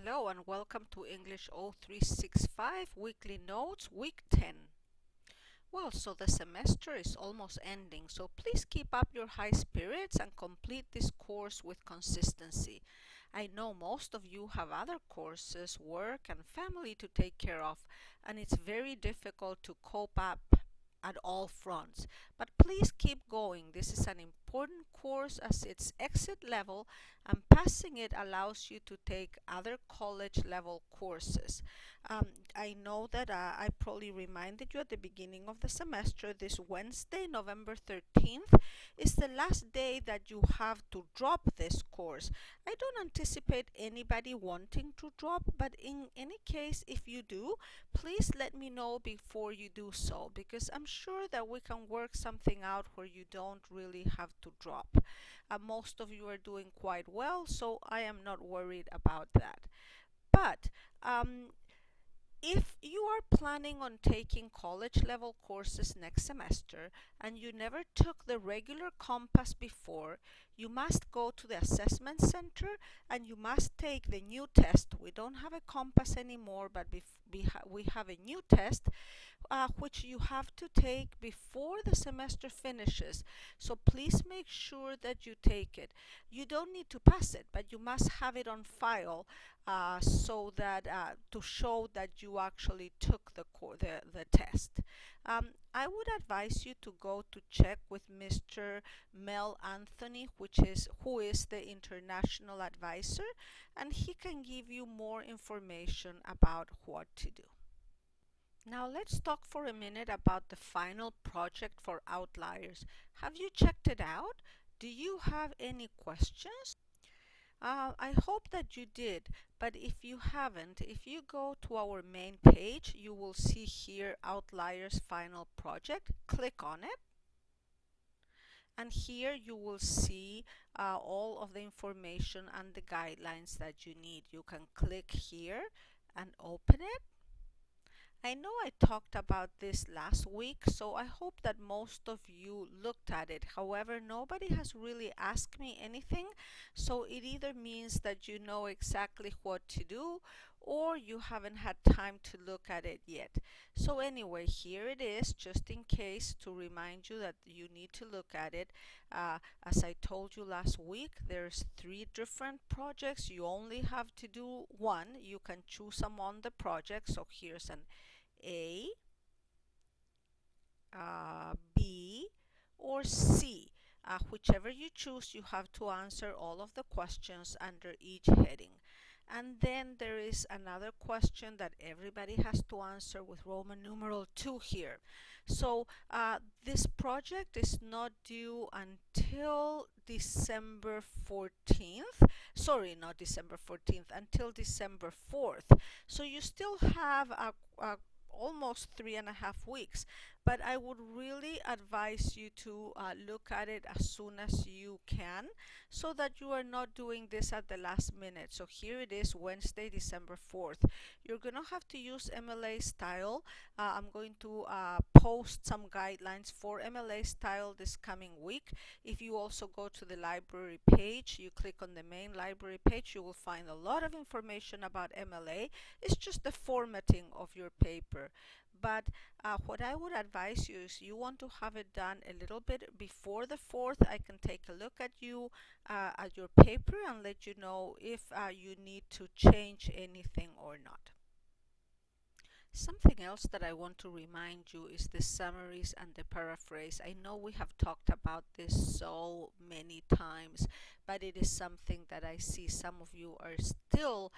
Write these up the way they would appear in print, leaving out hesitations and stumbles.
Hello and welcome to English 0365 Weekly Notes, Week 10. Well, so the semester is almost ending, so please keep up your high spirits and complete this course with consistency. I know most of you have other courses, work, and family to take care of, and it's very difficult to cope up at all fronts. But please keep going. This is an important course as it's exit level, and passing it allows you to take other college level courses. I know that I probably reminded you at the beginning of the semester. This Wednesday, November 13th, is the last day that you have to drop this course. I don't anticipate anybody wanting to drop, but in any case, if you do, please let me know before you do so, because I'm sure that we can work something out where you don't really have to drop. Most of you are doing quite well, so I am not worried about that. But if you are planning on taking college level courses next semester and you never took the regular Compass before, you must go to the assessment center and you must take the new test. We don't have a Compass anymore, but we have a new test which you have to take before the semester finishes. So please make sure that you take it. You don't need to pass it, but you must have it on file so that to show that you actually took the test. I would advise you to go to check with Mr. Mel Anthony, who is the international advisor, and he can give you more information about what to do. Now let's talk for a minute about the final project for Outliers. Have you checked it out? Do you have any questions? I hope that you did, but if you haven't, if you go to our main page, you will see here Outliers Final Project. Click on it. And here you will see all of the information and the guidelines that you need. You can click here and open it. I know I talked about this last week, so I hope that most of you looked at it. However, nobody has really asked me anything, so it either means that you know exactly what to do or you haven't had time to look at it yet. So anyway, here it is, just in case, to remind you that you need to look at it. As I told you last week, there's 3 different projects. You only have to do one. You can choose among the projects. So here's an A, B, or C. Whichever you choose, you have to answer all of the questions under each heading. And then there is another question that everybody has to answer with Roman numeral 2 here. So this project is not due until December 14th. Sorry, not December 14th, until December 4th. So you still have almost 3.5 weeks, but I would really advise you to look at it as soon as you can, so that you are not doing this at the last minute. So here it is, Wednesday, December 4th. You're going to have to use MLA style. I'm going to post some guidelines for MLA style this coming week. If you also go to the library page, you click on the main library page, you will find a lot of information about MLA. It's just the formatting of your paper. But what I would advise you is you want to have it done a little bit before the 4th. I can take a look at you at your paper and let you know if you need to change anything or not. Something else that I want to remind you is the summaries and the paraphrase. I know we have talked about this so many times, but it is something that I see some of you are still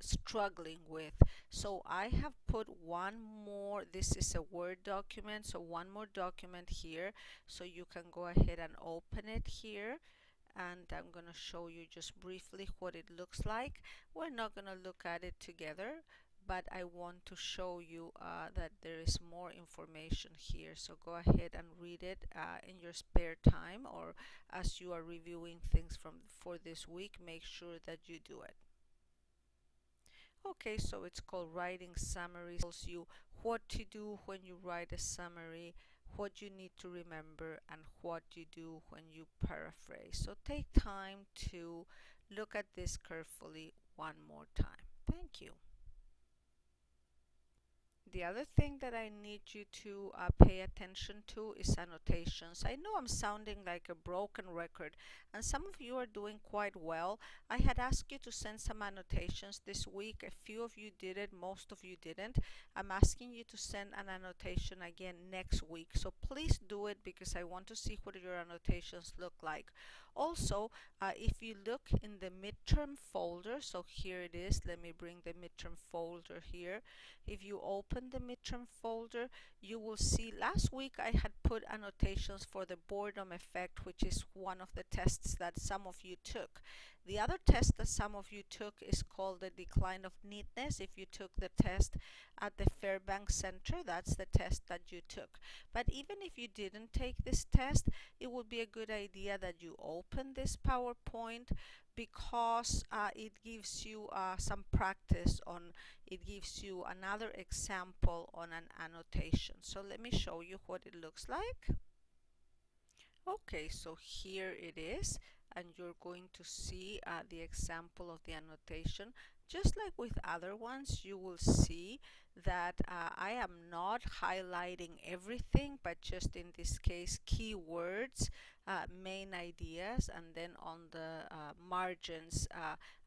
struggling with. So I have put one more, this is a Word document, so one more document here, so you can go ahead and open it here. And I'm going to show you just briefly what it looks like. We're not going to look at it together, but I want to show you that there is more information here. So go ahead and read it in your spare time, or as you are reviewing things for this week, make sure that you do it. Okay, so it's called writing summaries. It tells you what to do when you write a summary, what you need to remember, and what you do when you paraphrase. So take time to look at this carefully one more time. Thank you. The other thing that I need you to pay attention to is annotations. I know I'm sounding like a broken record, and some of you are doing quite well. I had asked you to send some annotations this week. A few of you did it, most of you didn't. I'm asking you to send an annotation again next week. So please do it because I want to see what your annotations look like. Also, if you look in the midterm folder, so here it is, let me bring the midterm folder here. If you open the midterm folder, you will see last week I had put annotations for the boredom effect, which is one of the tests that some of you took. The other test that some of you took is called the decline of neatness. If you took the test at the Fairbanks Center, that's the test that you took. But even if you didn't take this test, it would be a good idea that you open this PowerPoint because it gives you some practice on, it gives you another example on an annotation. So let me show you what it looks like. Okay, so here it is, and you're going to see the example of the annotation. Just like with other ones, you will see that I am not highlighting everything, but just in this case, keywords, main ideas, and then on the margins,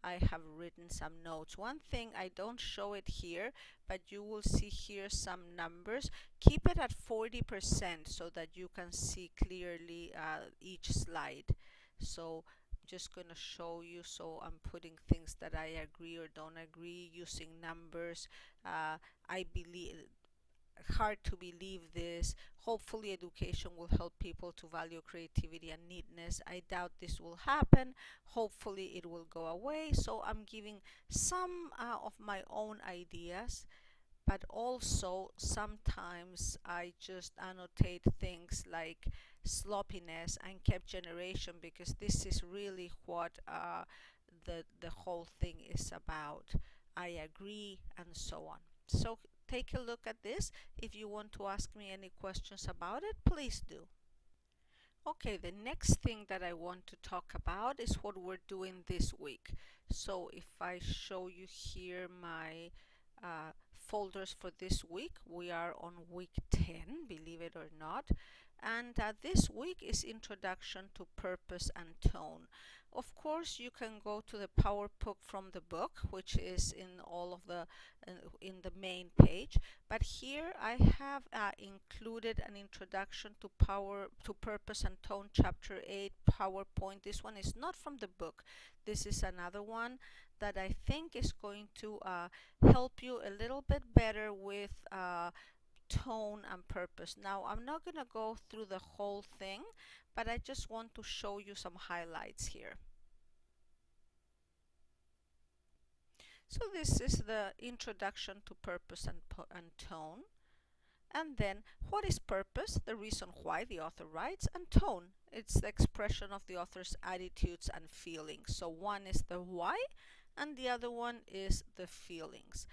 I have written some notes. One thing, I don't show it here, but you will see here some numbers. Keep it at 40% so that you can see clearly each slide. So I'm just going to show you. So I'm putting things that I agree or don't agree using numbers. I believe, hard to believe this. Hopefully education will help people to value creativity and neatness. I doubt this will happen. Hopefully it will go away. So I'm giving some of my own ideas, but also sometimes I just annotate things like sloppiness and kept generation because this is really what the whole thing is about. I agree, and so on. So take a look at this. If you want to ask me any questions about it, please do. Okay, the next thing that I want to talk about is what we're doing this week. So if I show you here my folders for this week, we are on week 10, believe it or not. And this week is Introduction to Purpose and Tone. Of course, you can go to the PowerPoint from the book, which is in all of the in the main page. But here I have included an Introduction to Purpose and Tone, Chapter 8 PowerPoint. This one is not from the book. This is another one that I think is going to help you a little bit better with tone and purpose. Now, I'm not going to go through the whole thing, but I just want to show you some highlights here. So this is the Introduction to Purpose and Tone. And then, what is purpose? The reason why the author writes. And tone, it's the expression of the author's attitudes and feelings. So one is the why, and the other one is the feelings.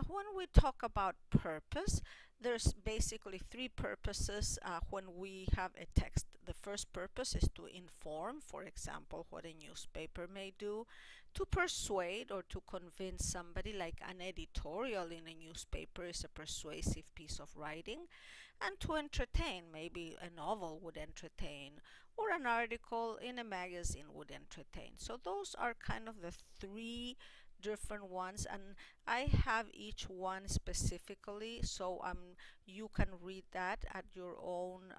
When we talk about purpose, there's basically three purposes when we have a text. The first purpose is to inform, for example, what a newspaper may do, to persuade or to convince somebody, like an editorial in a newspaper is a persuasive piece of writing, and to entertain, maybe a novel would entertain, or an article in a magazine would entertain. So those are kind of the three different ones, and I have each one specifically, so you can read that at your own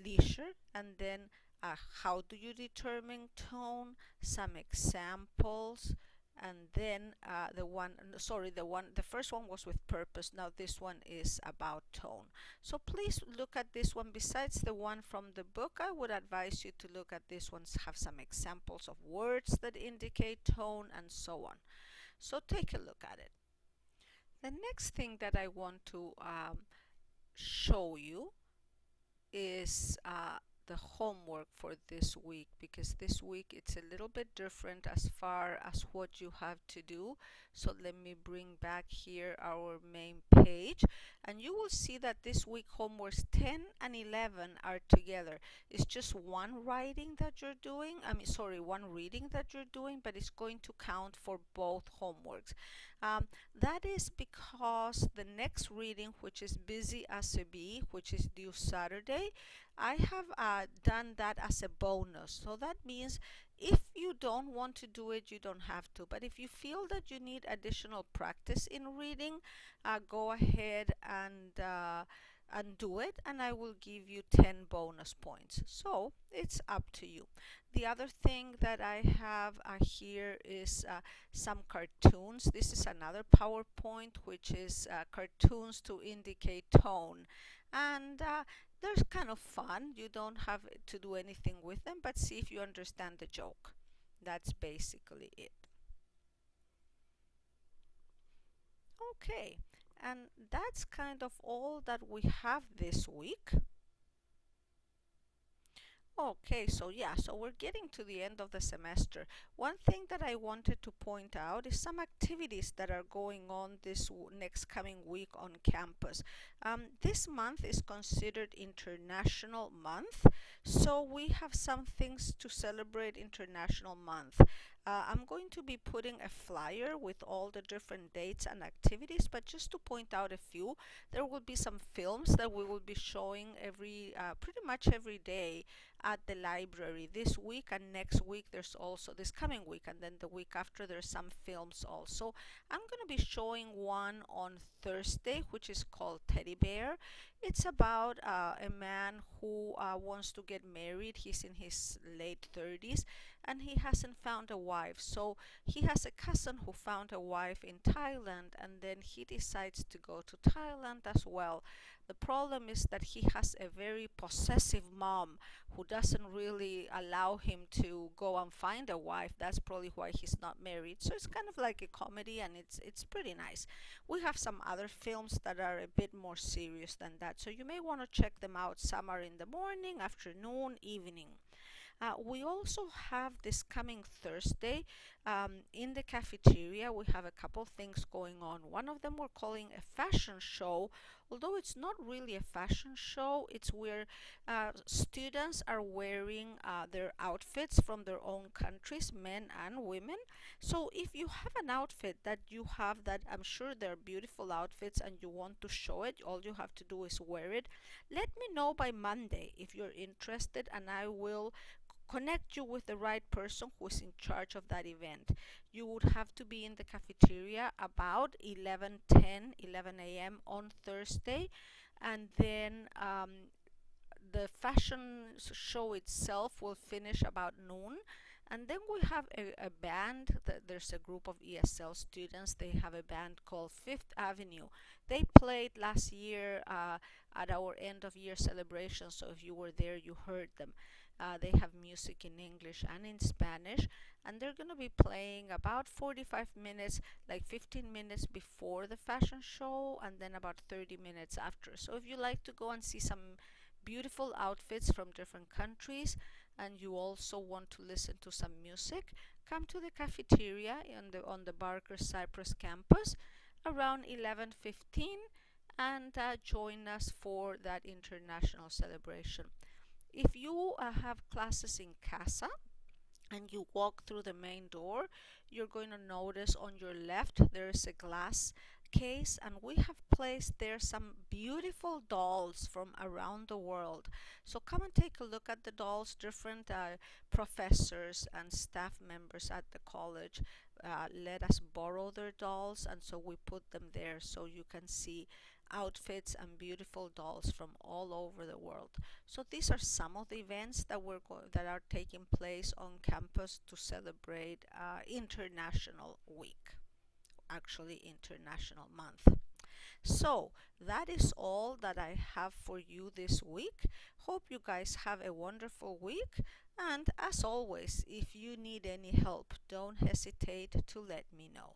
leisure. And then how do you determine tone, some examples, and then the first one was with purpose. Now this one is about tone. So please look at this one. Besides the one from the book, I would advise you to look at this one, have some examples of words that indicate tone and so on. So take a look at it. The next thing that I want to show you is the homework for this week, because this week it's a little bit different as far as what you have to do. So let me bring back here our main page, and you will see that this week homeworks 10 and 11 are together. It's just one writing that you're doing, one reading that you're doing, but it's going to count for both homeworks. That is because the next reading, which is Busy as a Bee, which is due Saturday, I have done that as a bonus. So that means if you don't want to do it, you don't have to. But if you feel that you need additional practice in reading, go ahead and do it, and I will give you 10 bonus points. So it's up to you. The other thing that I have here is some cartoons. This is another PowerPoint, which is cartoons to indicate tone. And they're kind of fun. You don't have to do anything with them, but see if you understand the joke. That's basically it. Okay, and that's kind of all that we have this week. Okay, so we're getting to the end of the semester. One thing that I wanted to point out is some activities that are going on this next coming week on campus. This month is considered International Month, so we have some things to celebrate International Month. I'm going to be putting a flyer with all the different dates and activities, but just to point out a few, there will be some films that we will be showing pretty much every day at the library this week, and next week there's also this coming week, and then the week after there's some films also. I'm going to be showing one on Thursday, which is called Teddy Bear. It's about a man who wants to get married. He's in his late 30s and he hasn't found a wife. So he has a cousin who found a wife in Thailand, and then he decides to go to Thailand as well. The problem is that he has a very possessive mom who doesn't really allow him to go and find a wife. That's probably why he's not married. So it's kind of like a comedy, and it's pretty nice. We have some other films that are a bit more serious than that, so you may want to check them out. Some are in the morning, afternoon, evening. We also have this coming Thursday in the cafeteria. We have a couple things going on. One of them we're calling a fashion show, although it's not really a fashion show. It's where students are wearing their outfits from their own countries, men and women. So if you have an outfit that you have that I'm sure they're beautiful outfits and you want to show it, all you have to do is wear it. Let me know by Monday if you're interested, and I will connect you with the right person who is in charge of that event. You would have to be in the cafeteria about 11 a.m. on Thursday, and then the fashion show itself will finish about noon. And then we have a band. There's a group of ESL students. They have a band called Fifth Avenue. They played last year at our end of year celebration, so if you were there, you heard them. They have music in English and in Spanish, and they're going to be playing about 45 minutes, like 15 minutes before the fashion show, and then about 30 minutes after. So if you like to go and see some beautiful outfits from different countries, and you also want to listen to some music, come to the cafeteria on the Barker Cypress campus around 11:15 and join us for that international celebration. If you have classes in CASA and you walk through the main door, you're going to notice on your left there is a glass case, and we have placed there some beautiful dolls from around the world. So come and take a look at the dolls. Different professors and staff members at the college let us borrow their dolls, and so we put them there so you can see outfits and beautiful dolls from all over the world. So these are some of the events that that are taking place on campus to celebrate International Week, actually International Month. So that is all that I have for you this week. Hope you guys have a wonderful week, and as always, if you need any help, don't hesitate to let me know.